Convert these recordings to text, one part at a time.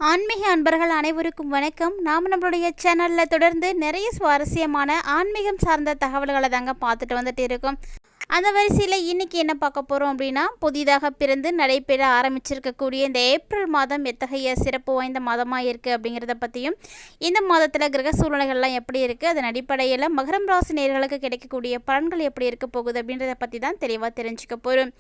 ஆன்மீக அன்பர்கள் அனைவருக்கும் வணக்கம். நாம் நம்மளுடைய சேனலில் தொடர்ந்து நிறைய சுவாரஸ்யமான ஆன்மீகம் சார்ந்த தகவல்களை தாங்க பார்த்துட்டு வந்துட்டு இருக்கோம். அந்த வரிசையில் இன்றைக்கி என்ன பார்க்க போகிறோம் அப்படின்னா, புதிதாக பிறந்து நடைபெற ஆரம்பிச்சிருக்கக்கூடிய இந்த ஏப்ரல் மாதம் எத்தகைய சிறப்பு வாய்ந்த மாதமாக இருக்குது அப்படிங்கிறத பற்றியும், இந்த மாதத்தில் கிரக சூழ்நிலைகள்லாம் எப்படி இருக்குது, அதன் அடிப்படையில் மகரம் ராசி நேயர்களுக்கு கிடைக்கக்கூடிய பலன்கள் எப்படி இருக்க போகுது அப்படின்றத பற்றி தான் தெளிவாக தெரிஞ்சுக்க போகிறோம்.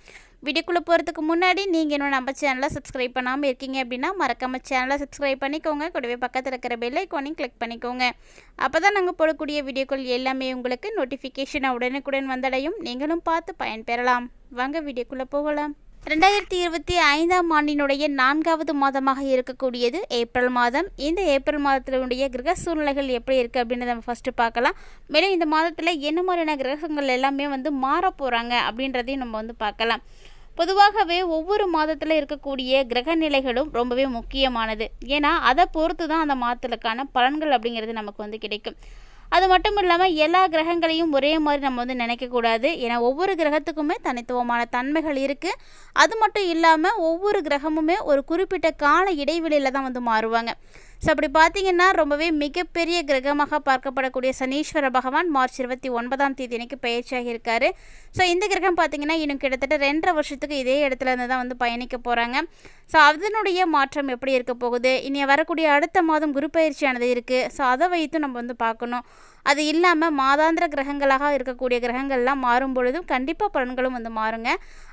வீடியோக்குள்ளே போகிறதுக்கு முன்னாடி நீங்கள் இன்னும் நம்ம சேனலை சப்ஸ்கிரைப் பண்ணாமல் இருக்கீங்க அப்படின்னா மறக்காம சேனலை சப்ஸ்கிரைப் பண்ணிக்கோங்க. கூடவே பக்கத்தில் இருக்கிற பெல் ஐக்கானையும் கிளிக் பண்ணிக்கோங்க. அப்போ தான் நாங்கள் போடக்கூடிய வீடியோக்கள் எல்லாமே உங்களுக்கு நோட்டிஃபிகேஷனை உடனுக்குடன் வந்தடையும். நீங்களும் பார்த்து பயன்பெறலாம். வாங்க வீடியோக்குள்ளே போகலாம். 2025ஆம் ஆண்டினுடைய 4வது மாதமாக இருக்கக்கூடியது ஏப்ரல் மாதம். இந்த ஏப்ரல் மாதத்தினுடைய கிரக சூழ்நிலைகள் எப்படி இருக்குது அப்படின்றத நம்ம ஃபஸ்ட்டு பார்க்கலாம். மேலும் இந்த மாதத்தில் என்ன மாதிரியான கிரகங்கள் எல்லாமே மாற போகிறாங்க அப்படின்றதையும் நம்ம பார்க்கலாம். பொதுவாகவே ஒவ்வொரு மாதத்தில் இருக்கக்கூடிய கிரக நிலைகளும் ரொம்பவே முக்கியமானது. ஏன்னா அதை பொறுத்து தான் அந்த மாதத்துக்கான பலன்கள் அப்படிங்கிறது நமக்கு கிடைக்கும். அது மட்டும் இல்லாமல் எல்லா கிரகங்களையும் ஒரே மாதிரி நம்ம நினைக்கக்கூடாது. ஏன்னா ஒவ்வொரு கிரகத்துக்குமே தனித்துவமான தன்மைகள் இருக்குது. அது மட்டும் இல்லாமல் ஒவ்வொரு கிரகமுமே ஒரு குறிப்பிட்ட கால இடைவெளியில் தான் மாறுவாங்க. ஸோ அப்படி பார்த்திங்கன்னா ரொம்பவே மிகப்பெரிய கிரகமாக பார்க்கப்படக்கூடிய சனீஸ்வர பகவான் மார்ச் 29ஆம் தேதி அன்றைக்கி பயிற்சியாக இருக்கார். ஸோ இந்த கிரகம் பார்த்திங்கன்னா இன்னும் கிட்டத்தட்ட 2.5 வருஷத்துக்கு இதே இடத்துல இருந்து தான் பயணிக்க போகிறாங்க. ஸோ அதனுடைய மாற்றம் எப்படி இருக்க போகுது, இனி வரக்கூடிய அடுத்த மாதம் குரு பயிற்சியானது இருக்குது. ஸோ அதை வைத்து நம்ம பார்க்கணும். அது இல்லாமல் மாதாந்திர கிரகங்களாக இருக்கக்கூடிய கிரகங்கள்லாம் மாறும் பொழுதும் கண்டிப்பாக பலன்களும் மாறுங்க.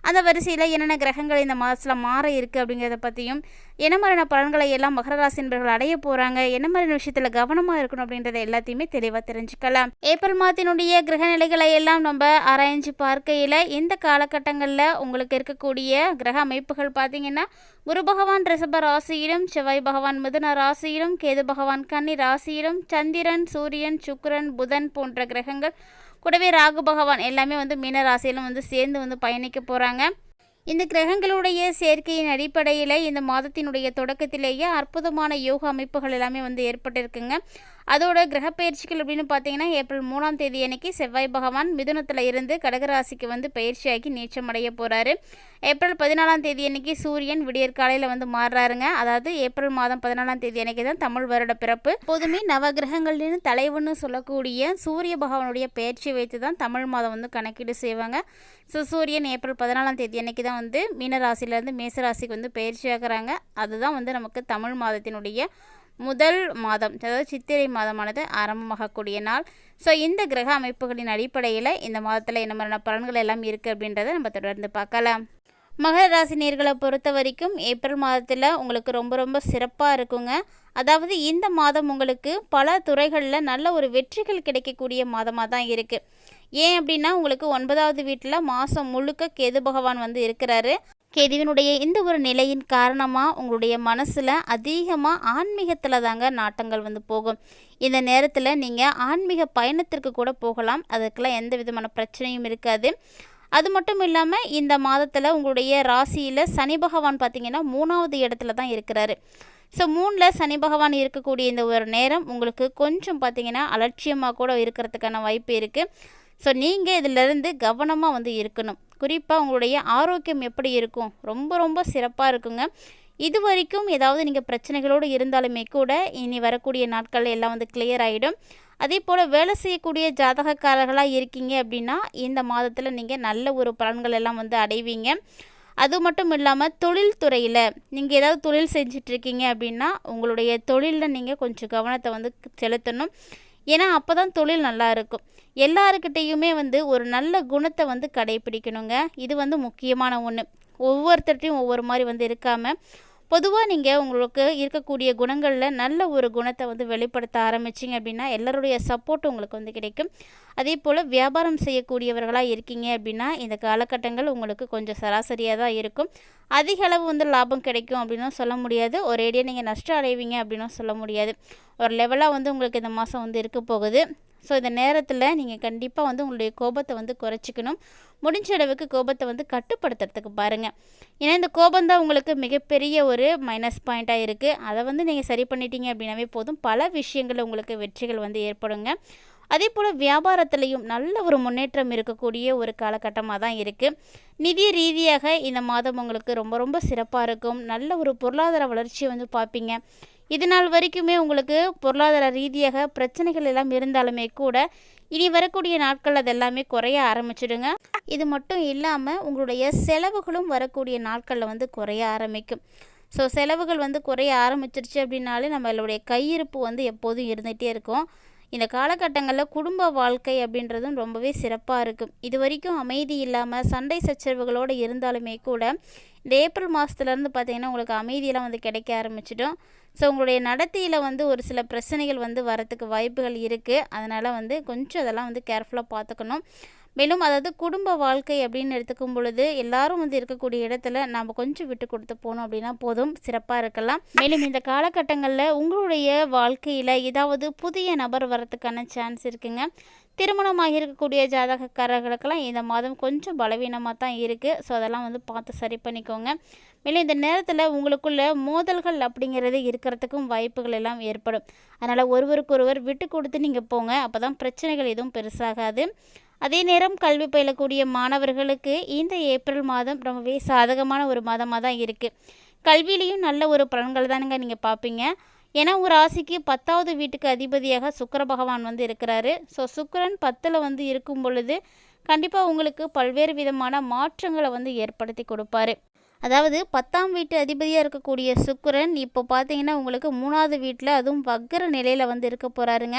அந்த வரிசையில் என்னென்ன கிரகங்கள் இந்த மாதத்தில் மாற இருக்குது அப்படிங்கிறத பற்றியும், என்ன மாதிரியான பலன்களை எல்லாம் மகர ராசி என்பவர்கள் அடைய போகிறாங்க, என்ன மாதிரியான விஷயத்தில் கவனமாக இருக்கணும் அப்படின்றத எல்லாத்தையுமே தெளிவாக தெரிஞ்சுக்கலாம். ஏப்ரல் மாதத்தினுடைய கிரக நிலைகளை எல்லாம் நம்ம ஆராய்ச்சி பார்க்கையில் இந்த காலகட்டங்களில் உங்களுக்கு இருக்கக்கூடிய கிரக அமைப்புகள் பார்த்திங்கன்னா, குரு பகவான் ரிஷப ராசியிலும், செவ்வாய் பகவான் மிதுன ராசியிலும், கேது பகவான் கன்னி ராசியிலும், சந்திரன் சூரியன் சுக்கிரன் புதன் போன்ற கிரகங்கள் கூடவே ராகு பகவான் எல்லாமே மீன ராசியிலும் சேர்ந்து பயணிக்க போகிறாங்க. இந்த கிரகங்களுடைய சேர்க்கையின் அடிப்படையில் இந்த மாதத்தினுடைய தொடக்கத்திலேயே அற்புதமான யோக அமைப்புகள் எல்லாமே ஏற்பட்டிருக்குங்க. அதோட கிரகப்பயிற்சிகள் அப்படின்னு பார்த்தீங்கன்னா, ஏப்ரல் 3ஆம் தேதி அன்னைக்கு செவ்வாய் பகவான் மிதுனத்தில் இருந்து கடகராசிக்கு பயிற்சியாகி நீச்சமடைய போகிறாரு. ஏப்ரல் 14ஆம் தேதி அன்னைக்கு சூரியன் விடியற்காலையில் மாறுறாருங்க. அதாவது ஏப்ரல் மாதம் 14ஆம் தேதி அன்னைக்கு தான் தமிழ் வருட பிறப்பு. எப்போதுமே நவகிரகங்களின் தலைவன்னு சொல்லக்கூடிய சூரிய பகவானுடைய பயிற்சியை வைத்து தான் தமிழ் மாதம் கணக்கீடு செய்வாங்க. ஸோ சூரியன் ஏப்ரல் 14ஆம் தேதி அன்னைக்கு தான் மீனராசிலேருந்து மேசராசிக்கு பயிற்சியாகிறாங்க. அதுதான் நமக்கு தமிழ் மாதத்தினுடைய முதல் மாதம், அதாவது சித்திரை மாதமானது ஆரம்பமாகக்கூடிய நாள். ஸோ இந்த கிரக அமைப்புகளின் அடிப்படையில் இந்த மாதத்தில் என்ன மாதிரியான பலன்கள் எல்லாம் இருக்குது அப்படின்றத நம்ம தொடர்ந்து பார்க்கலாம். மகர ராசி நேயர்களை பொறுத்த வரைக்கும் ஏப்ரல் மாதத்தில் உங்களுக்கு ரொம்ப ரொம்ப சிறப்பாக இருக்குங்க. அதாவது இந்த மாதம் உங்களுக்கு பல துறைகளில் நல்ல ஒரு வெற்றிகள் கிடைக்கக்கூடிய மாதமாக தான் இருக்குது. ஏன் அப்படின்னா, உங்களுக்கு 9வது வீட்டில் மாதம் முழுக்க கேது பகவான் இருக்கிறாரு. கேதுவினுடைய இந்த ஒரு நிலையின் காரணமாக உங்களுடைய மனசில் அதிகமாக ஆன்மீகத்தில் தாங்க நாட்டங்கள் போகும். இந்த நேரத்தில் நீங்கள் ஆன்மீக பயணத்திற்கு கூட போகலாம். அதுக்கெல்லாம் எந்த விதமான பிரச்சனையும் இருக்காது. அது மட்டும் இல்லாமல் இந்த மாதத்தில் உங்களுடைய ராசியில் சனி பகவான் பார்த்திங்கன்னா 3வது இடத்துல தான் இருக்கிறாரு. ஸோ 3ல் சனி பகவான் இருக்கக்கூடிய இந்த ஒரு நேரம் உங்களுக்கு கொஞ்சம் பார்த்திங்கன்னா அலட்சியமாக கூட இருக்கிறதுக்கான வாய்ப்பு இருக்குது. ஸோ நீங்கள் இதிலிருந்து கவனமாக இருக்கணும். குறிப்பாக உங்களுடைய ஆரோக்கியம் எப்படி இருக்கும், ரொம்ப ரொம்ப சிறப்பாக இருக்குங்க. இது வரைக்கும் ஏதாவது நீங்கள் பிரச்சனைகளோடு இருந்தாலுமே கூட இனி வரக்கூடிய நாட்கள் எல்லாம் கிளியர் ஆகிடும். அதே போல் வேலை செய்யக்கூடிய ஜாதகக்காரர்களாக இருக்கீங்க அப்படின்னா இந்த மாதத்தில் நீங்கள் நல்ல ஒரு பலன்கள் எல்லாம் அடைவீங்க. அது மட்டும் இல்லாமல் தொழில்துறையில் நீங்கள் ஏதாவது தொழில் செஞ்சிட்ருக்கீங்க அப்படின்னா உங்களுடைய தொழிலில் நீங்கள் கொஞ்சம் கவனத்தை செலுத்தணும். ஏன்னா அப்போ தான் தொழில் நல்லா இருக்கும். எல்லாருக்கிட்டேயுமே ஒரு நல்ல குணத்தை கடைப்பிடிக்கணுங்க. இது முக்கியமான ஒன்று. ஒவ்வொருத்தர்ட்டையும் ஒவ்வொரு மாதிரி இருக்காமல் பொதுவாக நீங்கள் உங்களுக்கு இருக்கக்கூடிய குணங்களில் நல்ல ஒரு குணத்தை வெளிப்படுத்த ஆரம்பிச்சிங்க அப்படின்னா எல்லாருடைய சப்போர்ட்டும் உங்களுக்கு கிடைக்கும். அதே போல் வியாபாரம் செய்யக்கூடியவர்களாக இருக்கீங்க அப்படின்னா இந்த காலகட்டங்கள் உங்களுக்கு கொஞ்சம் சராசரியாக தான் இருக்கும். அதிக அளவு லாபம் கிடைக்கும் அப்படின்னும் சொல்ல முடியாது. ஒரேடியாக நீங்கள் நஷ்டம் அடைவீங்க அப்படின்னும் சொல்ல முடியாது. ஒரு லெவலாக உங்களுக்கு இந்த மாதம் இருக்க போகுது. ஸோ இந்த நேரத்தில் நீங்கள் கண்டிப்பாக உங்களுடைய கோபத்தை குறைச்சிக்கணும். முடிஞ்ச அளவுக்கு கோபத்தை கட்டுப்படுத்துறதுக்கு பாருங்கள். ஏன்னா இந்த கோபந்தான் உங்களுக்கு மிகப்பெரிய ஒரு மைனஸ் பாயிண்ட்டாக இருக்குது. அதை நீங்கள் சரி பண்ணிட்டீங்க அப்படின்னாவே போதும். பல விஷயங்கள் உங்களுக்கு வெற்றிகள் ஏற்படுங்க. அதே போல் வியாபாரத்திலையும் நல்ல ஒரு முன்னேற்றம் இருக்கக்கூடிய ஒரு காலகட்டமாக தான் இருக்குது. நிதி ரீதியாக இந்த மாதம் உங்களுக்கு ரொம்ப ரொம்ப சிறப்பாக இருக்கும். நல்ல ஒரு பொருளாதார வளர்ச்சியை வந்து பார்ப்பீங்க. இது நாள் வரைக்குமே உங்களுக்கு பொருளாதார ரீதியாக பிரச்சனைகள் எல்லாம் இருந்தாலுமே கூட இனி வரக்கூடிய நாட்கள் அது எல்லாமே குறைய ஆரம்பிச்சிடுங்க. இது மட்டும் இல்லாமல் உங்களுடைய செலவுகளும் வரக்கூடிய நாட்களில் வந்து குறைய ஆரம்பிக்கும். ஸோ செலவுகள் வந்து குறைய ஆரம்பிச்சிருச்சு அப்படின்னாலே நம்மளுடைய கையிருப்பு வந்து எப்போதும் இருந்துகிட்டே இருக்கும். இந்த காலகட்டங்களில் குடும்ப வாழ்க்கை அப்படின்றதும் ரொம்பவே சிறப்பாக இருக்கும். இது வரைக்கும் அமைதி இல்லாமல் சண்டை சச்சரவுகளோடு இருந்தாலுமே கூட இந்த ஏப்ரல் மாதத்துலேருந்து பார்த்திங்கன்னா உங்களுக்கு அமைதியெல்லாம் வந்து கிடைக்க ஆரம்பிச்சிடும். ஸோ உங்களுடைய நடத்தையில் வந்து ஒரு சில பிரச்சனைகள் வந்து வரத்துக்கு வாய்ப்புகள் இருக்குது. அதனால் வந்து கொஞ்சம் அதெல்லாம் வந்து கேர்ஃபுல்லாக பார்த்துக்கணும். மேலும் அதாவது குடும்ப வாழ்க்கை அப்படின்னு எடுத்துக்கும் பொழுது எல்லாரும் வந்து இருக்கக்கூடிய இடத்துல நாம் கொஞ்சம் விட்டு கொடுத்து போனோம் அப்படின்னா போதும், சிறப்பாக இருக்கலாம். மேலும் இந்த காலகட்டங்களில் உங்களுடைய வாழ்க்கையில் ஏதாவது புதிய நபர் வரத்துக்கான சான்ஸ் இருக்குங்க. திருமணமாக இருக்கக்கூடிய ஜாதகக்காரர்களுக்கெல்லாம் இந்த மாதம் கொஞ்சம் பலவீனமாக தான் இருக்குது. ஸோ அதெல்லாம் வந்து பார்த்து சரி பண்ணிக்கோங்க. மேலும் இந்த நேரத்தில் உங்களுக்குள்ள மோதல்கள் அப்படிங்கிறது இருக்கிறதுக்கும் வாய்ப்புகள் எல்லாம் ஏற்படும். அதனால் ஒருவருக்கொருவர் விட்டு கொடுத்து நீங்கள் போங்க. அப்போ தான் பிரச்சனைகள் எதுவும் பெருசாகாது. அதே நேரம் கல்வி பயிலக்கூடிய மாணவர்களுக்கு இந்த ஏப்ரல் மாதம் ரொம்பவே சாதகமான ஒரு மாதமாக தான் இருக்குது. கல்வியிலையும் நல்ல ஒரு பலன்கள் தானுங்க நீங்கள் பார்ப்பீங்க. ஏன்னா ஒரு ராசிக்கு 10வது வீட்டுக்கு அதிபதியாக சுக்கிர பகவான் வந்து இருக்கிறாரு. ஸோ சுக்கிரன் 10ல் வந்து இருக்கும் பொழுது கண்டிப்பாக உங்களுக்கு பல்வேறு விதமான மாற்றங்களை வந்து ஏற்படுத்தி கொடுப்பாரு. அதாவது 10ஆம் வீட்டு அதிபதியாக இருக்கக்கூடிய சுக்கிரன் இப்போ பார்த்தீங்கன்னா உங்களுக்கு 3வது வீட்டில் அதுவும் வக்கர நிலையில் வந்து இருக்க போகிறாருங்க.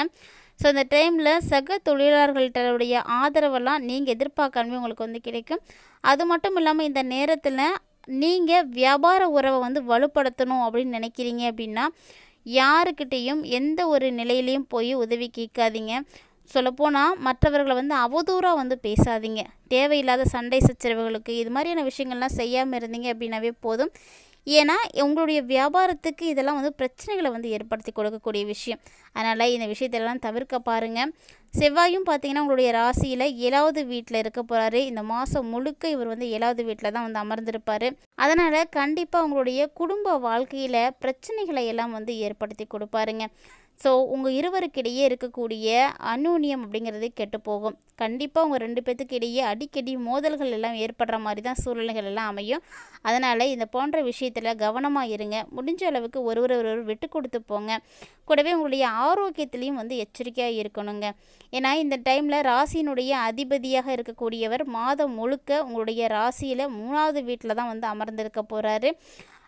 ஸோ இந்த டைமில் சக தொழிலாளர்கள்டைய ஆதரவெல்லாம் நீங்கள் எதிர்பார்க்காம உங்களுக்கு வந்து கிடைக்கும். அது மட்டும் இல்லாமல் இந்த நேரத்தில் நீங்கள் வியாபார உறவை வந்து வலுப்படுத்தணும் அப்படின்னு நினைக்கிறீங்க அப்படின்னா யாருக்கிட்டேயும் எந்த ஒரு நிலையிலையும் போய் உதவி கேட்காதீங்க. சொல்லப்போனால் மற்றவர்களை வந்து அவதூறாக வந்து பேசாதீங்க. தேவையில்லாத சண்டை சச்சரவுகளுக்கு இது மாதிரியான விஷயங்கள்லாம் செய்யாமல் இருந்தீங்க அப்படின்னாவே போதும். ஏன்னா உங்களுடைய வியாபாரத்துக்கு இதெல்லாம் வந்து பிரச்சனைகளை வந்து ஏற்படுத்தி கொடுக்கக்கூடிய விஷயம். அதனால் இந்த விஷயத்தெல்லாம் தவிர்க்க பாருங்கள். செவ்வாயும் பார்த்திங்கன்னா உங்களுடைய ராசியில் 7வது வீட்டில் இருக்க போகிறாரு. இந்த மாதம் முழுக்க இவர் வந்து 7வது வீட்டில் தான் வந்து அமர்ந்திருப்பார். அதனால் கண்டிப்பாக உங்களுடைய குடும்ப வாழ்க்கையில் பிரச்சனைகளை எல்லாம் வந்து ஏற்படுத்தி கொடுப்பாருங்க. ஸோ உங்கள் இருவருக்கிடையே இருக்கக்கூடிய அந்யோன்யம் அப்படிங்கிறது கெட்டு போகும். கண்டிப்பாக உங்கள் 2 பேர்த்துக்கு இடையே அடிக்கடி மோதல்கள் எல்லாம் ஏற்படுற மாதிரி தான் சூழ்நிலைகள் எல்லாம் அமையும். அதனால் இந்த போன்ற விஷயத்தில் கவனமாக இருங்க. முடிஞ்ச அளவுக்கு ஒருவர் விட்டு கொடுத்து போங்க. கூடவே உங்களுடைய ஆரோக்கியத்திலையும் வந்து எச்சரிக்கையாக இருக்கணுங்க. ஏன்னா இந்த டைமில் ராசியினுடைய அதிபதியாக இருக்கக்கூடியவர் மாதம் முழுக்க உங்களுடைய ராசியில் 3வது வீட்டில் தான் வந்து அமர்ந்திருக்க போகிறாரு.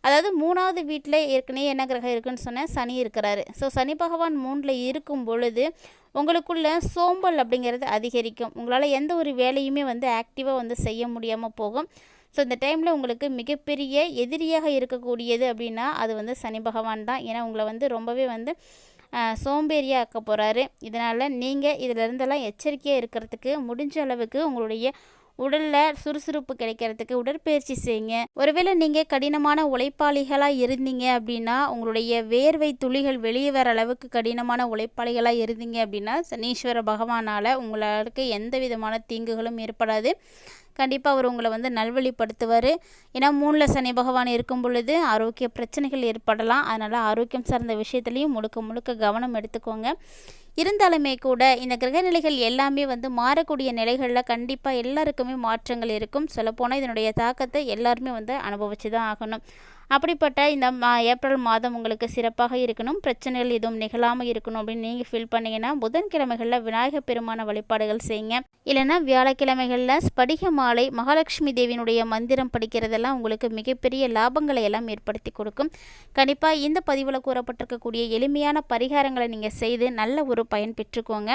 அதாவது 3வது வீட்டில் ஏற்கனவே என்ன கிரகம் இருக்குன்னு சொன்னேன், சனி இருக்கிறாரு. ஸோ சனி பகவான் 3ல் இருக்கும் பொழுது உங்களுக்குள்ள சோம்பல் அப்படிங்கிறது அதிகரிக்கும். உங்களால் எந்த ஒரு வேலையுமே வந்து ஆக்டிவாக வந்து செய்ய முடியாமல் போகும். ஸோ இந்த டைமில் உங்களுக்கு மிகப்பெரிய எதிரியாக இருக்கக்கூடியது அப்படின்னா அது வந்து சனி பகவான் தான். ஏன்னா உங்களை வந்து ரொம்பவே வந்து சோம்பேறியாக ஆக்க போகிறாரு. இதனால் நீங்கள் இதிலிருந்தெல்லாம் எச்சரிக்கையாக இருக்கிறதுக்கு முடிஞ்ச அளவுக்கு உங்களுடைய உடலில் சுறுசுறுப்பு கிடைக்கிறதுக்கு உடற்பயிற்சி செய்யுங்க. ஒருவேளை நீங்கள் கடினமான உழைப்பாளிகளாக இருந்தீங்க அப்படின்னா உங்களுடைய வேர்வை துளிகள் வெளியே வர அளவுக்கு கடினமான உழைப்பாளிகளாக இருந்தீங்க அப்படின்னா சனீஸ்வர பகவானால் உங்களுக்கு எந்த விதமான தீங்குகளும் ஏற்படாது. கண்டிப்பாக அவர் உங்களை வந்து நல்வழிப்படுத்துவார். ஏன்னா 3ல் சனி பகவான் இருக்கும் பொழுது ஆரோக்கிய பிரச்சனைகள் ஏற்படலாம். அதனால் ஆரோக்கியம் சார்ந்த விஷயத்துலையும் முழுக்க கவனம் எடுத்துக்கோங்க. இருந்தாலுமே கூட இந்த கிரகநிலைகள் எல்லாமே வந்து மாறக்கூடிய நிலைகளில் கண்டிப்பாக எல்லாருக்குமே மாற்றங்கள் இருக்கும். சொல்லப்போனால் இதனுடைய தாக்கத்தை எல்லாருமே வந்து அனுபவிச்சு தான் ஆகணும். அப்படிப்பட்ட இந்த ஏப்ரல் மாதம் உங்களுக்கு சிறப்பாக இருக்கணும், பிரச்சனைகள் எதுவும் நிகழாமல் இருக்கணும் அப்படின்னு நீங்கள் ஃபீல் பண்ணிங்கன்னா புதன்கிழமைகளில் விநாயகர் பெருமான வழிபாடுகள் செய்யுங்க. இல்லைன்னா வியாழக்கிழமைகளில் ஸ்படிக மாலை மகாலட்சுமி தேவியினுடைய மந்திரம் படிக்கிறதெல்லாம் உங்களுக்கு மிகப்பெரிய லாபங்களை எல்லாம் ஏற்படுத்தி கொடுக்கும். கண்டிப்பாக இந்த பதிவில் கூறப்பட்டிருக்கக்கூடிய எளிமையான பரிகாரங்களை நீங்கள் செய்து நல்ல ஒரு பயன் பெற்றுக்கோங்க.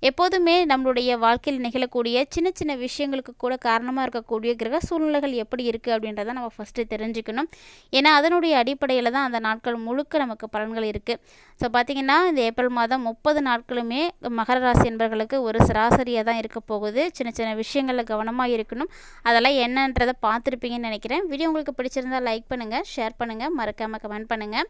எப்போதுமே நம்மளுடைய வாழ்க்கையில் நிகழக்கூடிய சின்ன சின்ன விஷயங்களுக்கு கூட காரணமாக இருக்கக்கூடிய கிரக சூழ்நிலைகள் எப்படி இருக்குது அப்படின்றத நம்ம ஃபஸ்ட்டு தெரிஞ்சுக்கணும். ஏன்னா அதனுடைய அடிப்படையில் தான் அந்த நாட்கள் முழுக்க நமக்கு பலன்கள் இருக்குது. ஸோ பார்த்திங்கன்னா இந்த ஏப்ரல் மாதம் 30 நாட்களுமே மகர ராசி என்பவர்களுக்கு ஒரு சராசரியாக தான் இருக்க போகுது. சின்ன சின்ன விஷயங்களில் கவனமாக இருக்கணும். அதெல்லாம் என்னன்றதை பார்த்துருப்பீங்கன்னு நினைக்கிறேன். வீடியோ உங்களுக்கு பிடிச்சிருந்தால் லைக் பண்ணுங்கள், ஷேர் பண்ணுங்கள், மறக்காமல் கமெண்ட் பண்ணுங்கள்.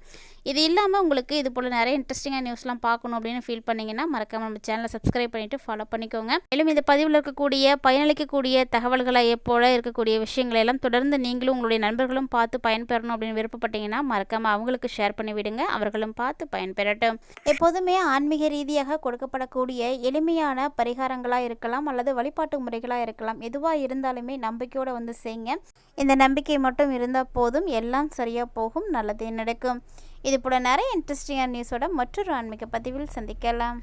இது இல்லாமல் உங்களுக்கு இது போல் நிறைய இன்ட்ரெஸ்டிங்காக நியூஸ்லாம் பார்க்கணும் அப்படின்னு ஃபீல் பண்ணிங்கன்னா மறக்காமல் நம்ம சேனலை சப்ஸ்கிரைப் பண்ணிவிட்டு ஃபாலோ பண்ணிக்கோங்க. மேலும் இந்த பதிவில் இருக்கக்கூடிய பயனளிக்கக்கூடிய தகவல்களை போல இருக்கக்கூடிய விஷயங்களை எல்லாம் தொடர்ந்து நீங்களும் உங்களுடைய நண்பர்களும் பார்த்து பயன்பெறணும் பார்க்கணும் அப்படின்னு விருப்பப்பட்டீங்கன்னா மறக்காமல் அவங்களுக்கு ஷேர் பண்ணி விடுங்க, அவர்களும் பார்த்து பயன்பெறட்டும். எப்போதுமே ஆன்மீக ரீதியாக கொடுக்கப்படக்கூடிய எளிமையான பரிகாரங்களாக இருக்கலாம் அல்லது வழிபாட்டு முறைகளாக இருக்கலாம், எதுவாக இருந்தாலுமே நம்பிக்கையோடு வந்து செய்யுங்க. இந்த நம்பிக்கை மட்டும் இருந்தால் போதும், எல்லாம் சரியாக போகும், நல்லதே நடக்கும். இது போல் நிறைய இன்ட்ரெஸ்டிங்கான நியூஸோட மற்றொரு ஆன்மீக பதிவில் சந்திக்கலாம்.